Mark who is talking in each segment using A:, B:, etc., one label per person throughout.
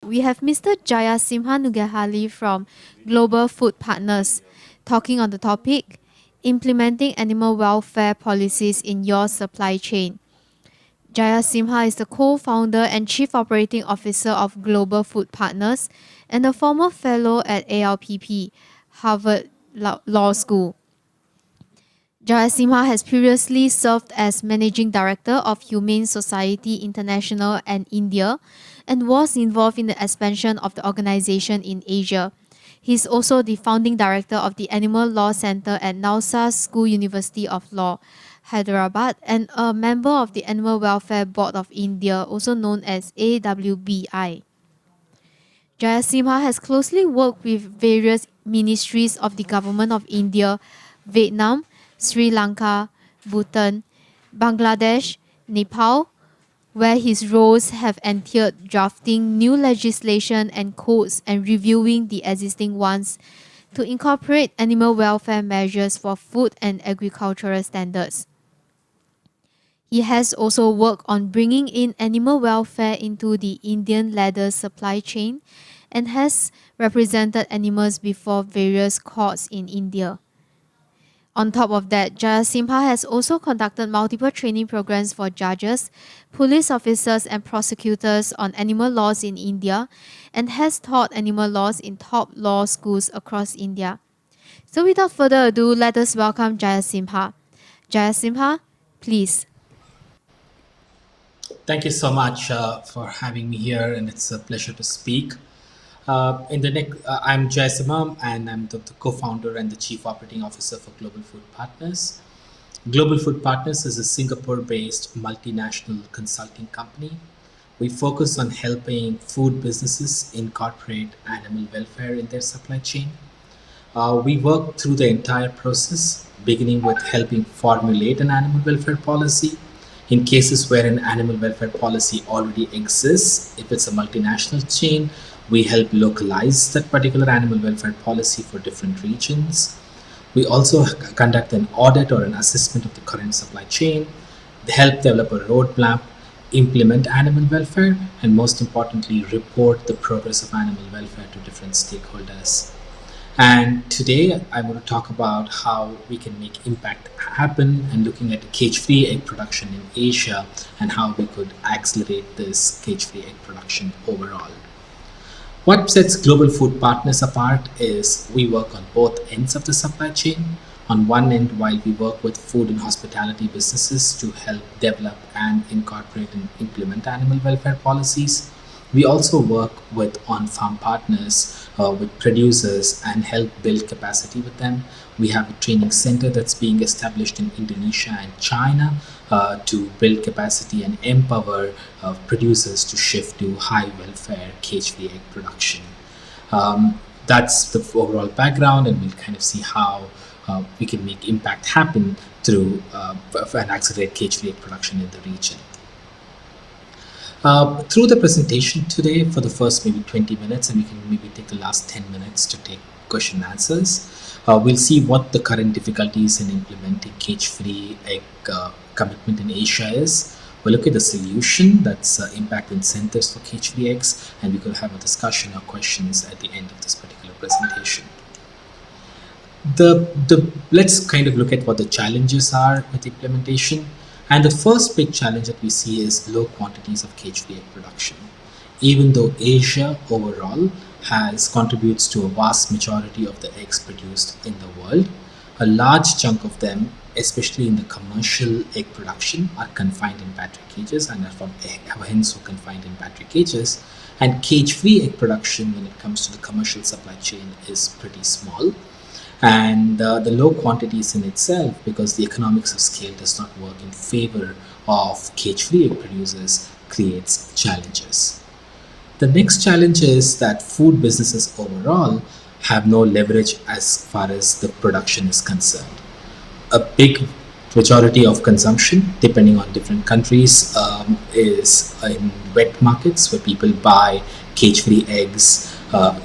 A: we have Mr. Jayasimha Nugehali from Global Food Partners talking on the topic Implementing Animal Welfare Policies in Your Supply Chain. Jayasimha is the co-founder and chief operating officer of Global Food Partners and a former fellow at ALPP, Harvard Law School. Jayasimha has previously served as Managing Director of Humane Society International and India and was involved in the expansion of the organization in Asia. He is also the founding director of the Animal Law Center at Nalsar School University of Law, Hyderabad, and a member of the Animal Welfare Board of India, also known as AWBI. Jayasimha has closely worked with various ministries of the Government of India, Vietnam, Sri Lanka, Bhutan, Bangladesh, Nepal, where his roles have entailed drafting new legislation and codes and reviewing the existing ones to incorporate animal welfare measures for food and agricultural standards. He has also worked on bringing in animal welfare into the Indian leather supply chain and has represented animals before various courts in India. On top of that, Jayasimha has also conducted multiple training programs for judges, police officers, and prosecutors on animal laws in India and has taught animal laws in top law schools across India. So, without further ado, let us welcome Jayasimha. Jayasimha, please.
B: Thank you so much for having me here, and it's a pleasure to speak. I'm Jay Simam, and I'm the co-founder and the chief operating officer for Global Food Partners. Global Food Partners is a Singapore-based multinational consulting company. We focus on helping food businesses incorporate animal welfare in their supply chain. We work through the entire process, beginning with helping formulate an animal welfare policy. In cases where an animal welfare policy already exists, if it's a multinational chain, we help localize that particular animal welfare policy for different regions. We also conduct an audit or an assessment of the current supply chain, help develop a roadmap, implement animal welfare, and most importantly, report the progress of animal welfare to different stakeholders. And today I'm going to talk about how we can make impact happen and looking at cage-free egg production in Asia and how we could accelerate this cage-free egg production overall. What sets Global Food Partners apart is we work on both ends of the supply chain. On one end, while we work with food and hospitality businesses to help develop and incorporate and implement animal welfare policies, we also work with on-farm partners, with producers, and help build capacity with them. We have a training center that's being established in Indonesia and China to build capacity and empower producers to shift to high welfare cage-free egg production. That's the overall background, and we'll kind of see how we can make impact happen through and accelerate cage-free egg production in the region. Through the presentation today for the first maybe 20 minutes, and we can maybe take the last 10 minutes to take question and answers. We'll see what the current difficulties in implementing cage-free egg commitment in Asia is. We'll look at the solution, that's impact incentives for cage-free eggs, and we could have a discussion or questions at the end of this particular presentation. Let's kind of look at what the challenges are with implementation. And the first big challenge that we see is low quantities of cage-free egg production. Even though Asia overall contributes to a vast majority of the eggs produced in the world, a large chunk of them, especially in the commercial egg production, are confined in battery cages and are hence confined in battery cages. And cage-free egg production, when it comes to the commercial supply chain, is pretty small. And the low quantities in itself, because the economics of scale does not work in favor of cage-free egg producers, creates challenges. The next challenge is that food businesses overall have no leverage as far as the production is concerned. A big majority of consumption, depending on different countries, is in wet markets where people buy cage-free eggs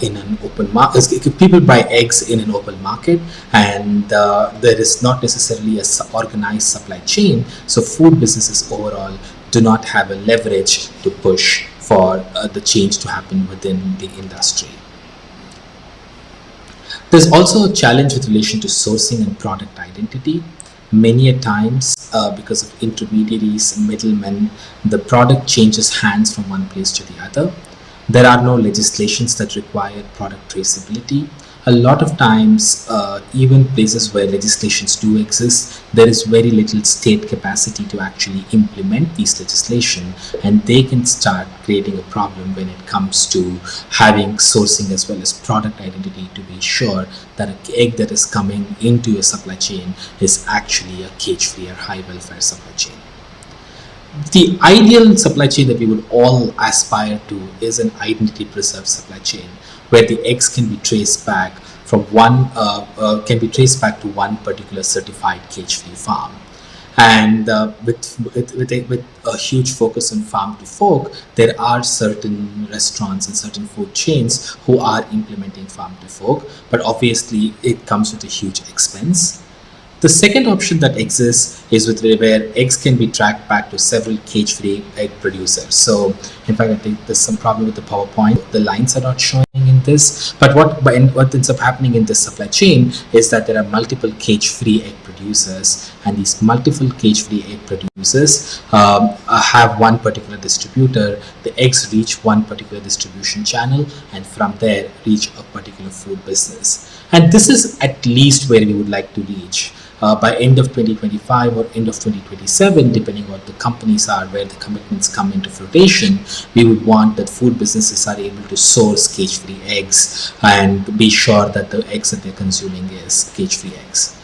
B: in an open market. People buy eggs in an open market, and there is not necessarily a organized supply chain. So food businesses overall do not have a leverage to push for the change to happen within the industry. There's also a challenge with relation to sourcing and product identity. Many a times, because of intermediaries, middlemen, the product changes hands from one place to the other. There are no legislations that require product traceability. A lot of times, even places where legislations do exist, there is very little state capacity to actually implement these legislation, and they can start creating a problem when it comes to having sourcing as well as product identity to be sure that an egg that is coming into your supply chain is actually a cage-free or high welfare supply chain. The ideal supply chain that we would all aspire to is an identity preserved supply chain where the eggs can be traced back from to one particular certified cage-free farm. And with a huge focus on farm to fork, there are certain restaurants and certain food chains who are implementing farm to fork, but obviously it comes with a huge expense. The second option that exists is where eggs can be tracked back to several cage-free egg producers. So, in fact, I think there's some problem with the PowerPoint. The lines are not showing in this. But what ends up happening in this supply chain is that there are multiple cage-free egg producers, and these multiple cage-free egg producers have one particular distributor. The eggs reach one particular distribution channel, and from there reach a particular food business. And this is at least where we would like to reach. By end of 2025 or end of 2027, depending on what the companies are, where the commitments come into fruition, we would want that food businesses are able to source cage-free eggs and be sure that the eggs that they're consuming is cage-free eggs.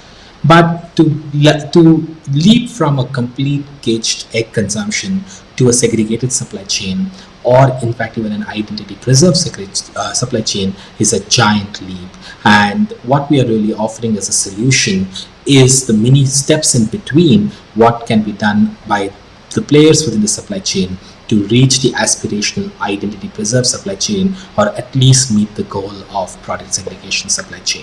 B: But to leap from a complete caged egg consumption to a segregated supply chain, or in fact even an identity preserved supply chain, is a giant leap. And what we are really offering as a solution is the many steps in between what can be done by the players within the supply chain to reach the aspirational identity preserved supply chain, or at least meet the goal of product segregation supply chain.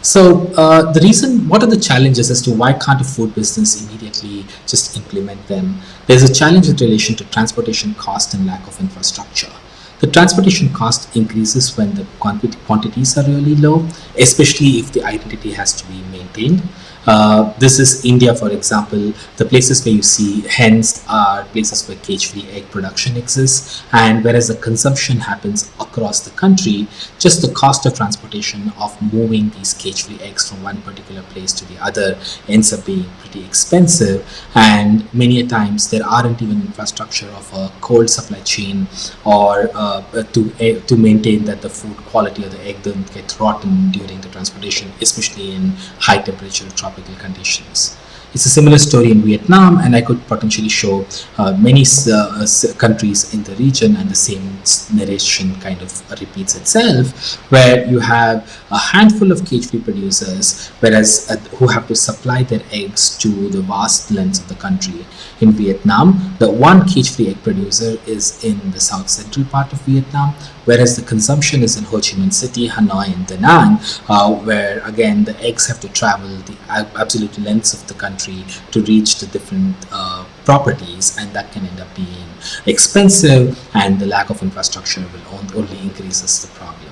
B: So what are the challenges as to why can't a food business immediately just implement them? There's a challenge in relation to transportation cost and lack of infrastructure. The transportation cost increases when the quantities are really low, especially if the identity has to be maintained. This is India, for example. The places where you see hens are places where cage-free egg production exists, and whereas the consumption happens across the country, just the cost of transportation of moving these cage-free eggs from one particular place to the other ends up being pretty expensive, and many a times there aren't even infrastructure of a cold supply chain or to maintain that the food quality of the egg doesn't get rotten during the transportation, especially in high temperature tropical conditions. It's a similar story in Vietnam, and I could potentially show many countries in the region, and the same narration kind of repeats itself, where you have a handful of cage-free producers, whereas who have to supply their eggs to the vast lengths of the country. In Vietnam, the one cage-free egg producer is in the south central part of Vietnam, whereas the consumption is in Ho Chi Minh City, Hanoi, and Da Nang, where again the eggs have to travel the absolute lengths of the country to reach the different properties, and that can end up being expensive, and the lack of infrastructure will only increases the problem.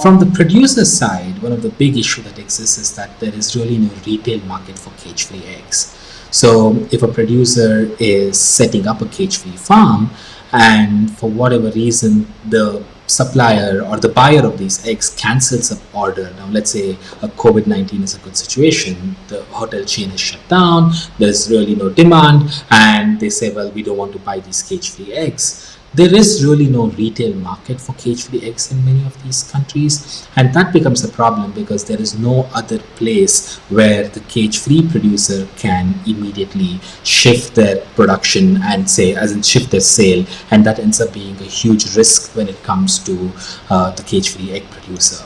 B: From the producer side, one of the big issues that exists is that there is really no retail market for cage-free eggs. So if a producer is setting up a cage-free farm, and for whatever reason the supplier or the buyer of these eggs cancels an order. Now let's say a COVID-19 is a good situation, the hotel chain is shut down, there's really no demand, and they say, well, we don't want to buy these cage-free eggs. There is really no retail market for cage-free eggs in many of these countries, and that becomes a problem because there is no other place where the cage-free producer can immediately shift their production and shift their sale, and that ends up being a huge risk when it comes to the cage-free egg producer.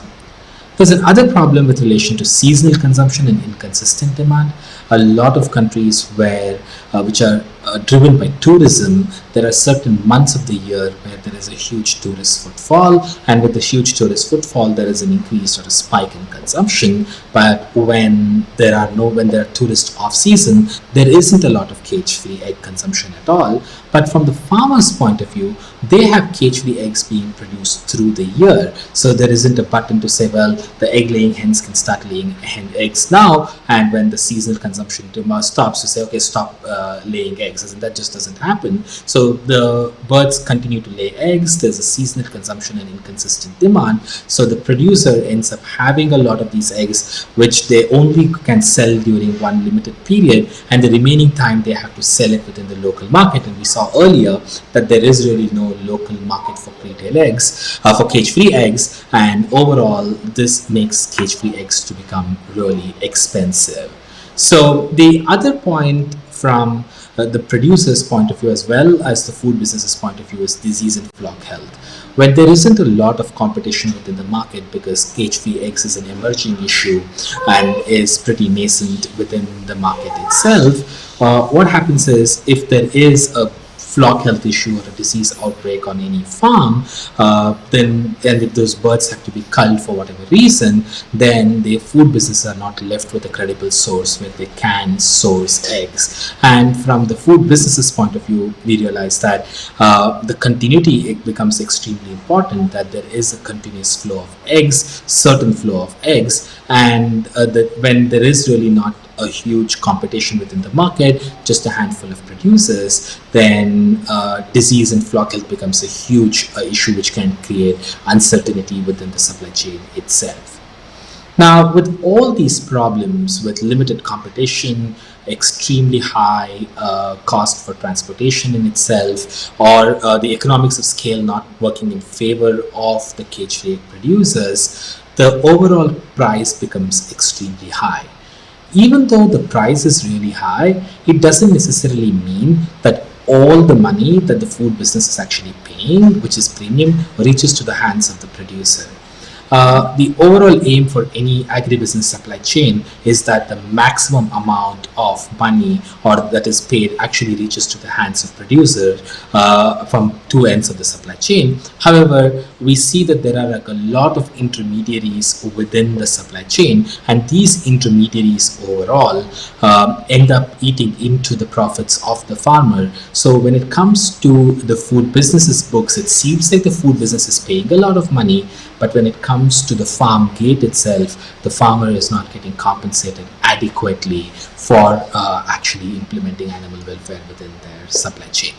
B: There's another problem with relation to seasonal consumption and inconsistent demand. A lot of countries which are driven by tourism, there are certain months of the year where there is a huge tourist footfall, and with the huge tourist footfall, there is an increase or a spike in consumption. But when there are tourists off season, there isn't a lot of cage-free egg consumption at all. But from the farmer's point of view, they have cage-free eggs being produced through the year. So there isn't a button to say, well, the egg-laying hens can start laying eggs now, and when the seasonal consumption stops, to say, okay, stop laying eggs. And that just doesn't happen. So the birds continue to lay eggs. There's a seasonal consumption and inconsistent demand. So the producer ends up having a lot of these eggs, which they only can sell during one limited period, and the remaining time they have to sell it within the local market. And we saw earlier that there is really no local market for retail eggs, for cage-free eggs, and overall this makes cage-free eggs to become really expensive. So the other point from the producer's point of view as well as the food business's point of view is disease and flock health. When there isn't a lot of competition within the market, because cage-free eggs is an emerging issue and is pretty nascent within the market itself, what happens is if there is a flock health issue or a disease outbreak on any farm, then and if those birds have to be culled for whatever reason, then the food businesses are not left with a credible source where they can source eggs. And from the food businesses point of view, we realize that the continuity becomes extremely important, that there is a continuous flow of eggs, certain flow of eggs, and that when there is really not a huge competition within the market, just a handful of producers, then disease and flock health becomes a huge issue which can create uncertainty within the supply chain itself. Now, with all these problems, with limited competition, extremely high cost for transportation in itself, or the economics of scale not working in favor of the cage-free egg producers, the overall price becomes extremely high. Even though the price is really high, it doesn't necessarily mean that all the money that the food business is actually paying, which is premium, reaches to the hands of the producer. The overall aim for any agribusiness supply chain is that the maximum amount of money or that is paid actually reaches to the hands of producer from two ends of the supply chain. However, we see that there are like a lot of intermediaries within the supply chain, and these intermediaries overall end up eating into the profits of the farmer. So when it comes to the food business's books, it seems like the food business is paying a lot of money, but when it comes to the farm gate itself, the farmer is not getting compensated adequately for actually implementing animal welfare within their supply chain.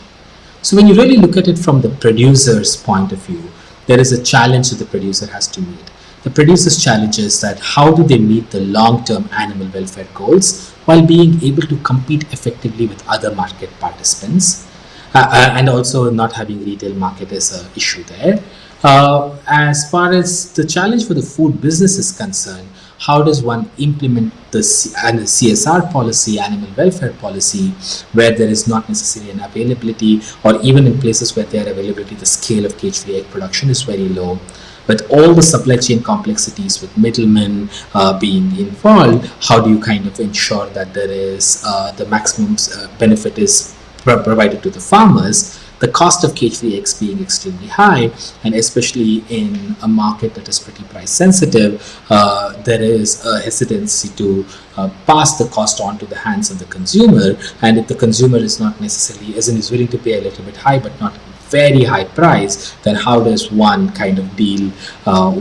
B: So when you really look at it from the producer's point of view, there is a challenge that the producer has to meet. The producer's challenge is that how do they meet the long-term animal welfare goals while being able to compete effectively with other market participants, and also not having retail market as an issue there. As far as the challenge for the food business is concerned, how does one implement the CSR policy, animal welfare policy, where there is not necessarily an availability, or even in places where there are availability, the scale of cage-free egg production is very low. With all the supply chain complexities with middlemen being involved, how do you kind of ensure that there is the maximum benefit is provided to the farmers? The cost of cage-free eggs being extremely high, and especially in a market that is pretty price sensitive, there is a hesitancy to pass the cost on to the hands of the consumer. And if the consumer is not necessarily, as in is willing to pay a little bit high but not very high price, then how does one kind of deal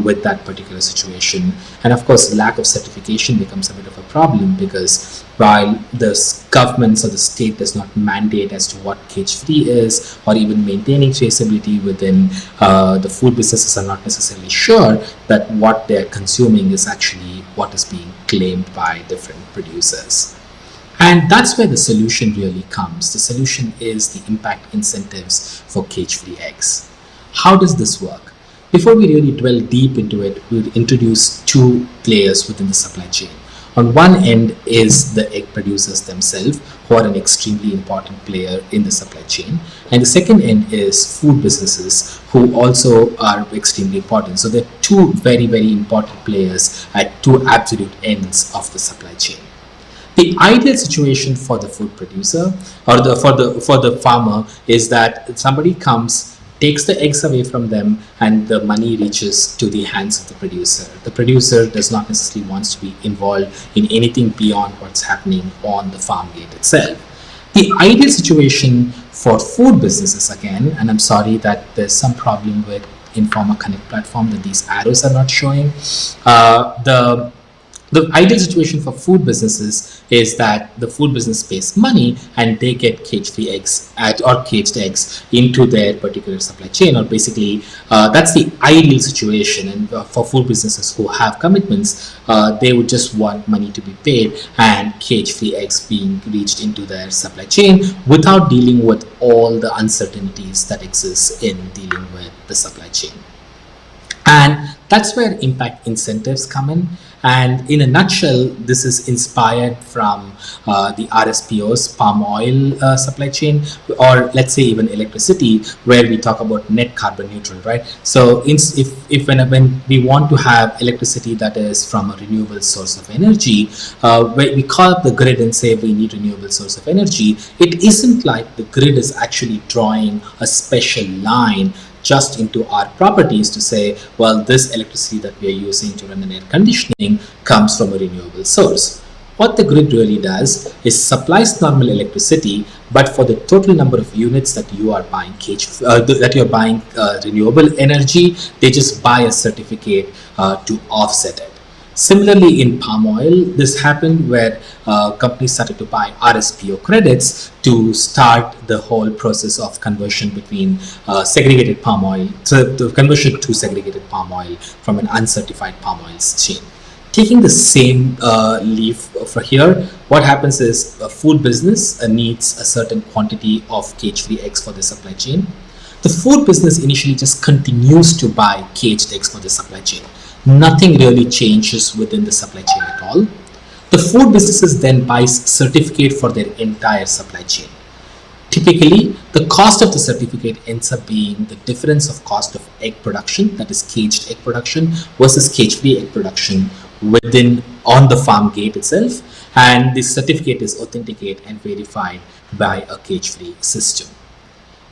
B: with that particular situation? And of course, lack of certification becomes a bit of a problem, because while the governments or the state does not mandate as to what cage-free is, or even maintaining traceability within the food businesses are not necessarily sure that what they're consuming is actually what is being claimed by different producers. And that's where the solution really comes. The solution is the impact incentives for cage-free eggs. How does this work? Before we really dwell deep into it, we'll introduce two players within the supply chain. On one end is the egg producers themselves, who are an extremely important player in the supply chain. And the second end is food businesses, who also are extremely important. So there are two very, very important players at two absolute ends of the supply chain. The ideal situation for the food producer or for the farmer is that somebody comes, takes the eggs away from them, and the money reaches to the hands of the producer. The producer does not necessarily want to be involved in anything beyond what's happening on the farm gate itself. The ideal situation for food businesses, again, and I'm sorry that there's some problem with Informa Connect platform that these arrows are not showing. The ideal situation for food businesses is that the food business pays money and they get cage-free eggs or caged eggs into their particular supply chain, or basically that's the ideal situation. And for food businesses who have commitments, they would just want money to be paid and cage-free eggs being reached into their supply chain without dealing with all the uncertainties that exist in dealing with the supply chain. And that's where impact incentives come in. And in a nutshell, this is inspired from the RSPO's palm oil supply chain, or let's say even electricity, where we talk about net carbon neutral, right? So when we want to have electricity that is from a renewable source of energy, when we call up the grid and say we need renewable source of energy, it isn't like the grid is actually drawing a special line just into our properties to say, well, this electricity that we are using to run an air conditioning comes from a renewable source. What the grid really does is supplies normal electricity, but for the total number of units that you are buying renewable energy, they just buy a certificate to offset it. Similarly, in palm oil, this happened where companies started to buy RSPO credits to start the whole process of conversion between segregated palm oil, so the conversion to segregated palm oil from an uncertified palm oil chain. Taking the same leaf for here, what happens is a food business needs a certain quantity of cage-free eggs for the supply chain. The food business initially just continues to buy caged eggs for the supply chain. Nothing really changes within the supply chain at all. The food businesses then buys certificate for their entire supply chain. Typically, the cost of the certificate ends up being the difference of cost of egg production, that is caged egg production, versus cage-free egg production on the farm gate itself, and this certificate is authenticated and verified by a cage-free system.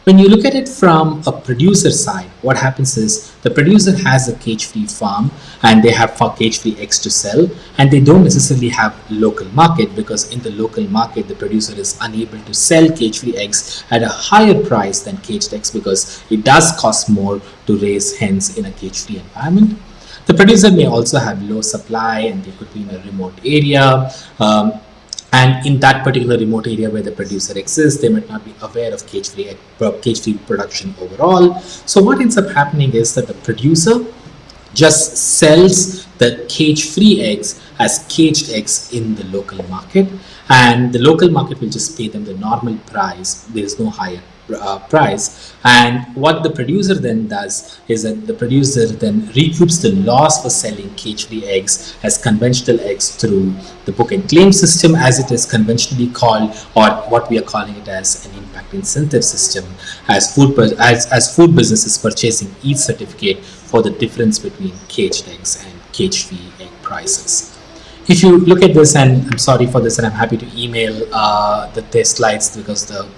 B: When you look at it from a producer side, what happens is the producer has a cage-free farm and they have cage-free eggs to sell, and they don't necessarily have local market, because in the local market the producer is unable to sell cage-free eggs at a higher price than caged eggs, because it does cost more to raise hens in a cage-free environment. The producer may also have low supply and they could be in a remote area. And in that particular remote area where the producer exists, they might not be aware of cage-free production overall. So what ends up happening is that the producer just sells the cage-free eggs as caged eggs in the local market, and the local market will just pay them the normal price. There is no higher price. And what the producer then does is that the producer then recoups the loss for selling cage-free eggs as conventional eggs through the book and claim system, as it is conventionally called, or what we are calling it as an impact incentive system, as food businesses purchasing each certificate for the difference between caged eggs and cage-free egg prices. If you look at this, and I'm sorry for this, and I'm happy to email the slides because the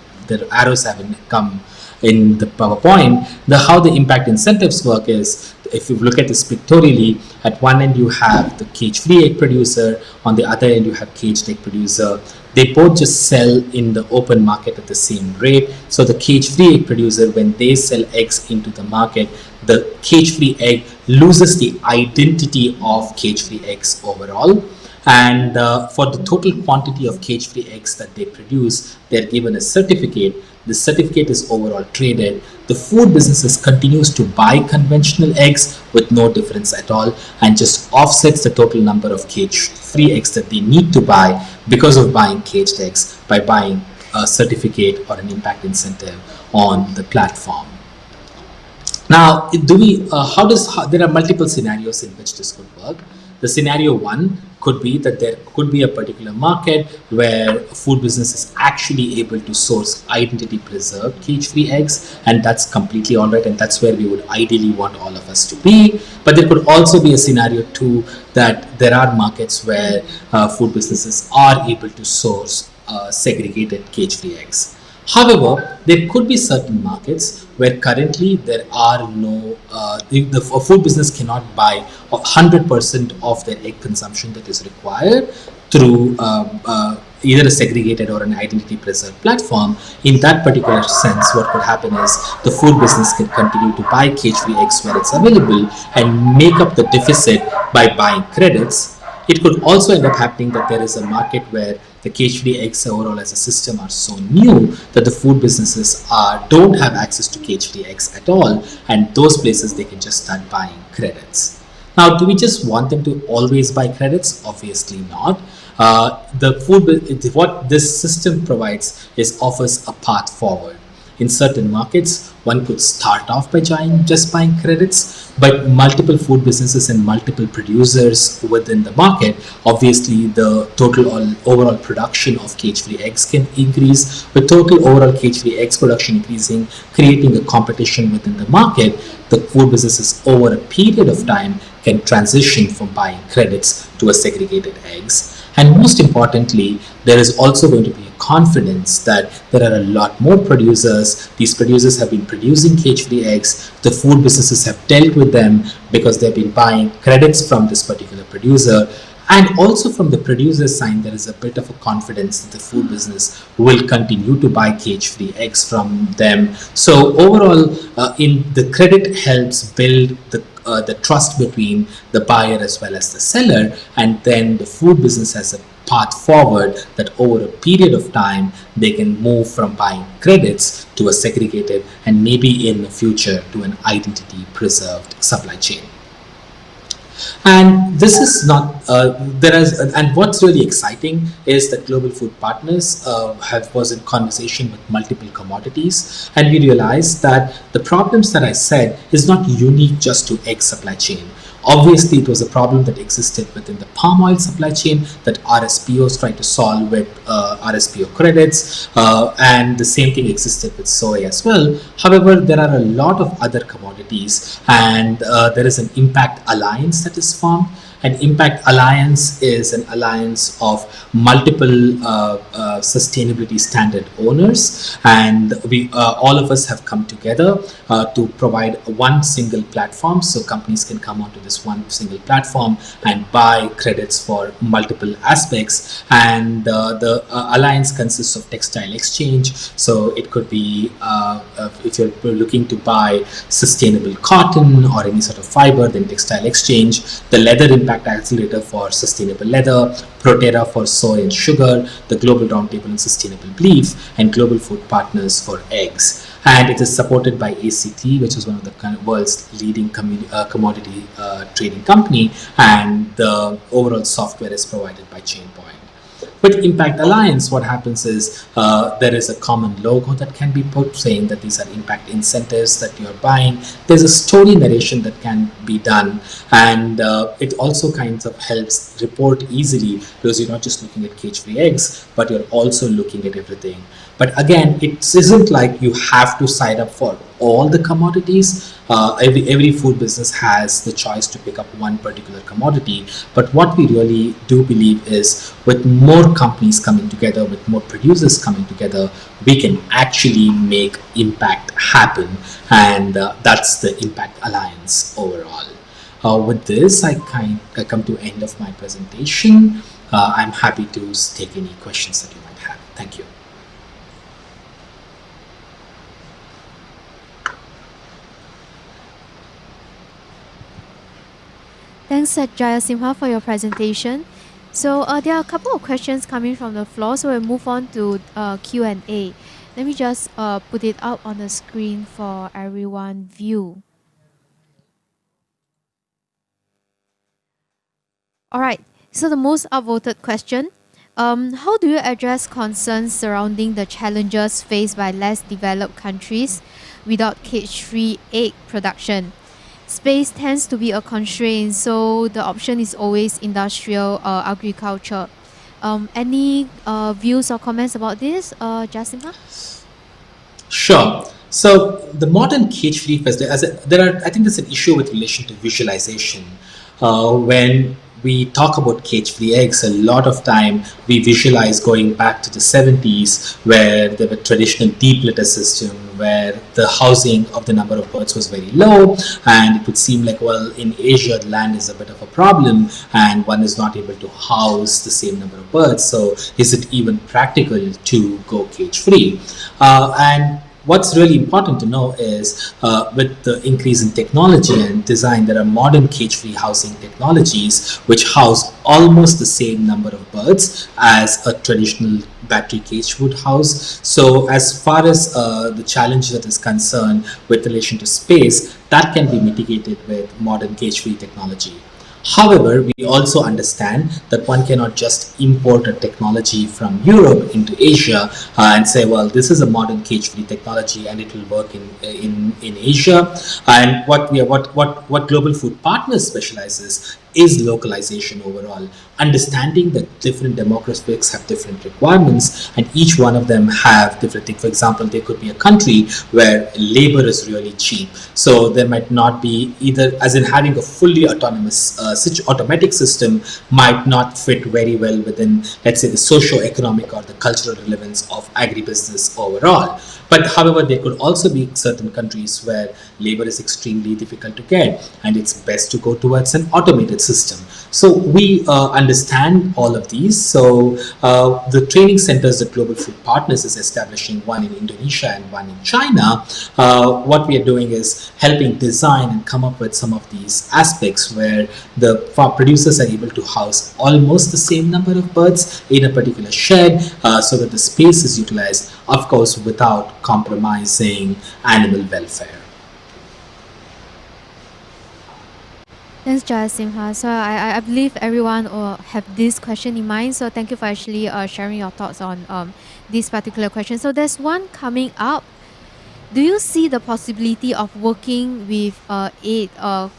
B: arrows haven't come in the PowerPoint. How the impact incentives work is, if you look at this pictorially, at one end you have the cage-free egg producer, on the other end you have caged egg producer. They both just sell in the open market at the same rate. So the cage-free egg producer, when they sell eggs into the market, the cage-free egg loses the identity of cage-free eggs overall. And for the total quantity of cage-free eggs that they produce, they're given a certificate. The certificate is overall traded. The food businesses continues to buy conventional eggs with no difference at all, and just offsets the total number of cage-free eggs that they need to buy because of buying caged eggs by buying a certificate or an impact incentive on the platform. Now, there are multiple scenarios in which this could work. The scenario one could be that there could be a particular market where a food business is actually able to source identity preserved cage free eggs, and that's completely all right, and that's where we would ideally want all of us to be. But there could also be a scenario two, that there are markets where food businesses are able to source segregated cage free eggs. However, there could be certain markets where currently there are no, the food business cannot buy 100% of their egg consumption that is required through either a segregated or an identity preserved platform. In that particular sense, what could happen is the food business can continue to buy cage free eggs where it's available and make up the deficit by buying credits. It could also end up happening that there is a market where the cage-free eggs overall as a system are so new that the food businesses don't have access to cage-free eggs at all, and those places they can just start buying credits. Now, do we just want them to always buy credits? Obviously not. What this system provides is offers a path forward. In certain markets, one could start off by just buying credits, but multiple food businesses and multiple producers within the market, obviously the total overall production of cage-free eggs can increase. With total overall cage-free eggs production increasing, creating a competition within the market, the food businesses over a period of time can transition from buying credits to a segregated eggs. And most importantly, there is also going to be a confidence that there are a lot more producers. These producers have been producing cage-free eggs. The food businesses have dealt with them because they've been buying credits from this particular producer. And also from the producer's side, there is a bit of a confidence that the food business will continue to buy cage-free eggs from them. So overall, in the credit helps build the trust between the buyer as well as the seller, and then the food business has a path forward that over a period of time they can move from buying credits to a segregated and maybe in the future to an identity preserved supply chain. And this is not and what's really exciting is that Global Food Partners was in conversation with multiple commodities, and we realized that the problems that I said is not unique just to egg supply chain. Obviously, it was a problem that existed within the palm oil supply chain that RSPOs tried to solve with RSPO credits, and the same thing existed with soy as well. However, there are a lot of other commodities, and there is an impact alliance that is formed. An impact alliance is an alliance of multiple sustainability standard owners, and we all of us have come together to provide one single platform, so companies can come onto this one single platform and buy credits for multiple aspects. And the alliance consists of textile exchange, so it could be if you're looking to buy sustainable cotton or any sort of fiber, then textile exchange. The leather impact accelerator for sustainable leather, Proterra for soy and sugar, the Global Roundtable on Sustainable Beef, and Global Food Partners for eggs. And it is supported by ACT, which is one of the world's leading commodity trading company, and the overall software is provided by Chainpoint. With Impact Alliance, what happens is there is a common logo that can be put saying that these are impact incentives that you're buying. There's a story narration that can be done, and it also kind of helps report easily because you're not just looking at cage-free eggs, but you're also looking at everything. But again, it isn't like you have to sign up for all the commodities. Every food business has the choice to pick up one particular commodity. But what we really do believe is with more companies coming together, with more producers coming together, we can actually make impact happen. And that's the Impact Alliance overall. With this, I come to end of my presentation. I'm happy to take any questions that you might have. Thank you.
A: Thanks, Jayasimha, for your presentation. So there are a couple of questions coming from the floor, so we'll move on to Q&A. Let me just put it out on the screen for everyone view. All right, so the most upvoted question, how do you address concerns surrounding the challenges faced by less developed countries without cage-free egg production? Space tends to be a constraint, so the option is always industrial agriculture. Any views or comments about this, Jasimha?
B: Sure. So the modern cage-free festival, I think there's an issue with relation to visualization. When we talk about cage-free eggs, a lot of time we visualize going back to the 70s, where there were traditional deep litter system, where the housing of the number of birds was very low, and it would seem like, well, in Asia, the land is a bit of a problem, and one is not able to house the same number of birds. So is it even practical to go cage-free? And what's really important to know is with the increase in technology and design, there are modern cage-free housing technologies which house almost the same number of birds as a traditional battery cage would house. So as far as the challenge that is concerned with relation to space, that can be mitigated with modern cage-free technology. However, we also understand that one cannot just import a technology from Europe into Asia and say, well, this is a modern cage-free technology and it will work in Asia. And what Global Food Partners specializes is localization overall, understanding that different demographics have different requirements and each one of them have different things. For example, there could be a country where labor is really cheap, so there might not be either, as in having a fully autonomous automatic system might not fit very well within, let's say, the socio-economic or the cultural relevance of agribusiness overall. But however, there could also be certain countries where labor is extremely difficult to get and it's best to go towards an automated system. So we understand all of these. So the training centers that Global Food Partners is establishing, one in Indonesia and one in China, what we are doing is helping design and come up with some of these aspects where the farm producers are able to house almost the same number of birds in a particular shed so that the space is utilized, of course, without compromising animal welfare.
A: Thanks, Jayasimha. So I believe everyone will have this question in mind. So thank you for actually sharing your thoughts on this particular question. So there's one coming up. Do you see the possibility of working with aid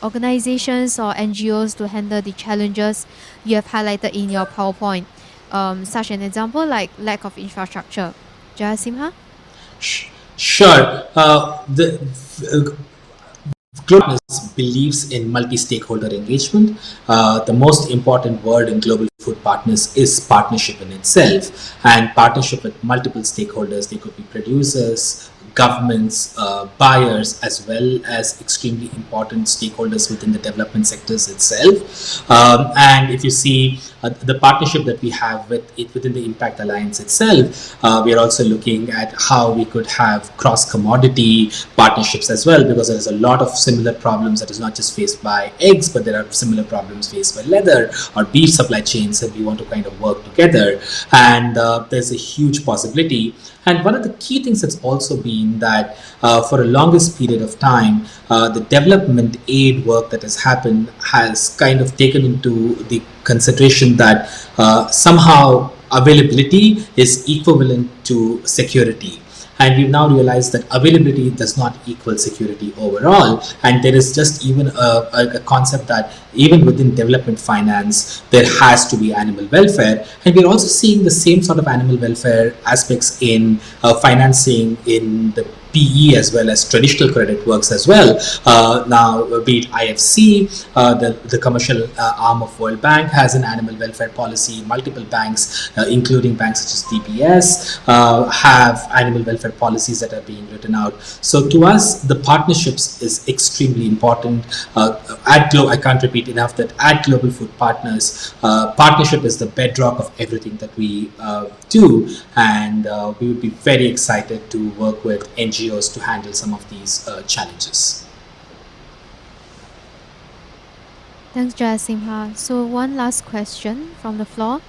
A: organizations or NGOs to handle the challenges you have highlighted in your PowerPoint? Such an example like lack of infrastructure. Jayasimha?
B: Sure. The Global believes in multi-stakeholder engagement. The most important word in Global Food Partners is partnership in itself, and partnership with multiple stakeholders. They could be producers, governments, buyers, as well as extremely important stakeholders within the development sectors itself. And if you see the partnership that we have within the Impact Alliance itself, we are also looking at how we could have cross-commodity partnerships as well, because there's a lot of similar problems that is not just faced by eggs, but there are similar problems faced by leather or beef supply chains, and we want to kind of work together. And there's a huge possibility. And one of the key things that's also been that for a longest period of time, the development aid work that has happened has kind of taken into the consideration that somehow availability is equivalent to security. And we've now realized that availability does not equal security overall. And there is just even a concept that even within development finance, there has to be animal welfare. And we're also seeing the same sort of animal welfare aspects in financing in the PE as well as traditional credit works as well. Now, be it IFC, the commercial arm of World Bank has an animal welfare policy. Multiple banks, including banks such as DBS, have animal welfare policies that are being written out. So to us, the partnerships is extremely important. I can't repeat enough that at Global Food Partners, partnership is the bedrock of everything that we do, and we would be very excited to work with NGOs to handle some of these challenges.
A: Thanks, Jayasimha. So one last question from the floor.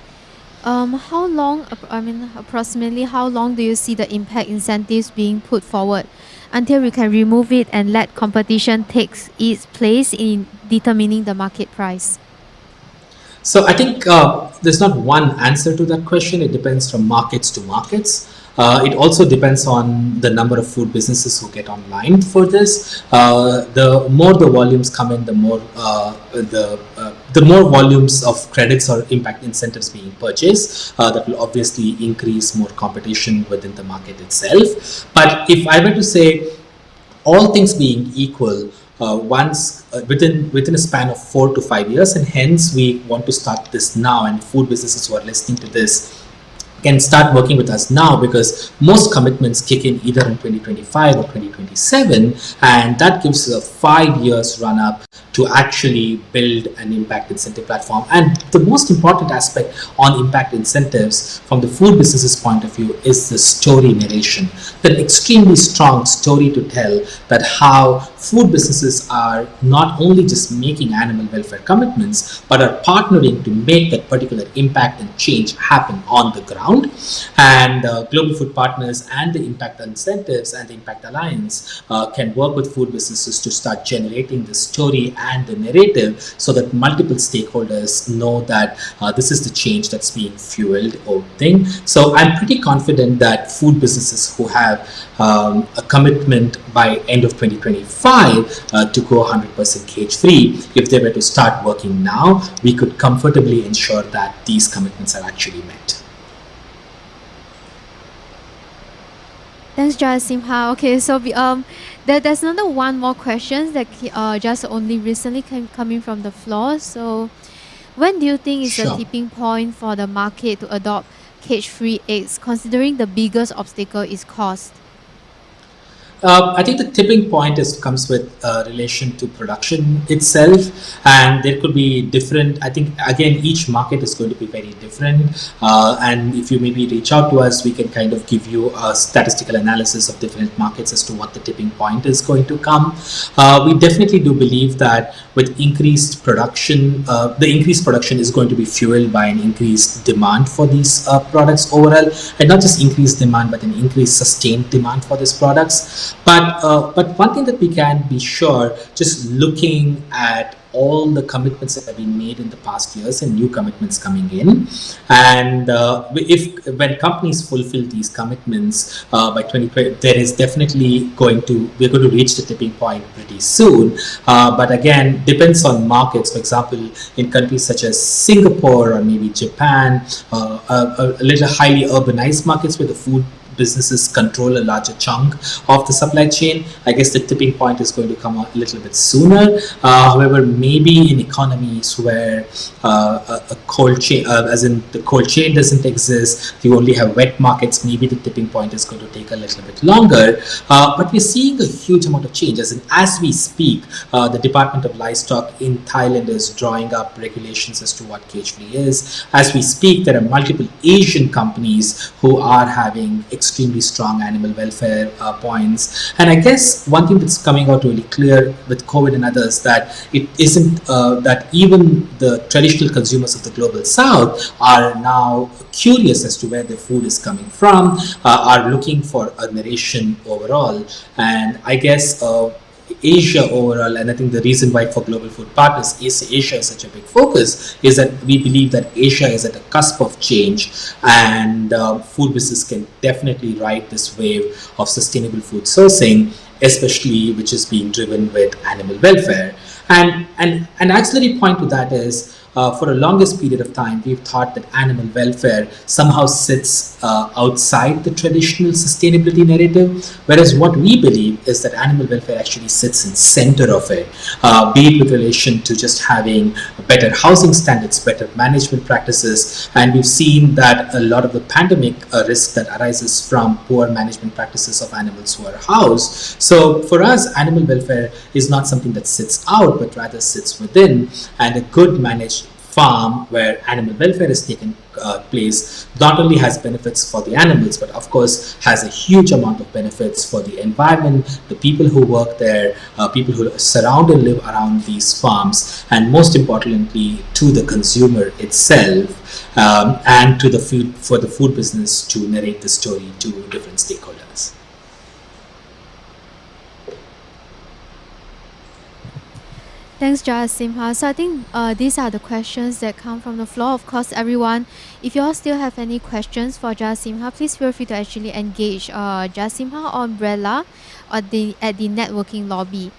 A: How long, approximately how long do you see the impact incentives being put forward until we can remove it and let competition takes its place in determining the market price?
B: So I think there's not one answer to that question. It depends from markets to markets. It also depends on the number of food businesses who get online for this. The more the volumes come in, the more volumes of credits or impact incentives being purchased. That will obviously increase more competition within the market itself. But if I were to say, all things being equal, once within a span of 4 to 5 years, and hence we want to start this now, and food businesses who are listening to this can start working with us now, because most commitments kick in either in 2025 or 2027, and that gives a 5 years run up to actually build an impact incentive platform. And the most important aspect on impact incentives from the food businesses point of view is the story narration, that extremely strong story to tell, that how food businesses are not only just making animal welfare commitments, but are partnering to make that particular impact and change happen on the ground. And Global Food Partners and the Impact Incentives and the Impact Alliance can work with food businesses to start generating the story and the narrative, so that multiple stakeholders know that this is the change that's being fueled or thing. So I'm pretty confident that food businesses who have a commitment by end of 2025 to go 100% cage free, if they were to start working now, we could comfortably ensure that these commitments are actually met.
A: Thanks, Jarasimha. Okay, so there's another one more question that just only recently coming from the floor. So, when do you think is the
B: Sure.
A: tipping point for the market to adopt cage-free eggs, considering the biggest obstacle is cost?
B: I think the tipping point comes with relation to production itself, and there could be different. I think again, each market is going to be very different, and if you maybe reach out to us, we can kind of give you a statistical analysis of different markets as to what the tipping point is going to come. We definitely do believe that with increased production, the increased production is going to be fueled by an increased demand for these products overall, and not just increased demand, but an increased sustained demand for these products. But one thing that we can be sure, just looking at all the commitments that have been made in the past years and new commitments coming in, and if when companies fulfill these commitments by 2020, there is definitely we're going to reach the tipping point pretty soon. But again, depends on markets. For example, in countries such as Singapore or maybe Japan, a little highly urbanized markets where the food businesses control a larger chunk of the supply chain, I guess the tipping point is going to come a little bit sooner. However, maybe in economies where a cold chain, as in the cold chain doesn't exist, you only have wet markets, maybe the tipping point is going to take a little bit longer. But we're seeing a huge amount of change. As we speak, the Department of Livestock in Thailand is drawing up regulations as to what cage-free is. As we speak, there are multiple Asian companies who are having extremely strong animal welfare points. And I guess one thing that's coming out really clear with COVID and others, that it isn't that even the traditional consumers of the global south are now curious as to where their food is coming from, are looking for a narration overall. And I guess Asia overall, and I think the reason why for Global Food Partners Asia is such a big focus is that we believe that Asia is at the cusp of change, and food business can definitely ride this wave of sustainable food sourcing, especially which is being driven with animal welfare. And an auxiliary point to that is, for the longest period of time, we've thought that animal welfare somehow sits outside the traditional sustainability narrative, whereas what we believe is that animal welfare actually sits in center of it, be it with relation to just having better housing standards, better management practices. And we've seen that a lot of the pandemic risk that arises from poor management practices of animals who are housed. So for us, animal welfare is not something that sits out, but rather sits within, and a good managed farm where animal welfare is taken place not only has benefits for the animals, but of course has a huge amount of benefits for the environment, the people who work there, people who surround and live around these farms, and most importantly to the consumer itself, and to the food, for the food business to narrate the story to different stakeholders.
A: Thanks, Jasimha. So I think these are the questions that come from the floor. Of course, everyone, if you all still have any questions for Jasimha, please feel free to actually engage Jasimha or Umbrella at the networking lobby.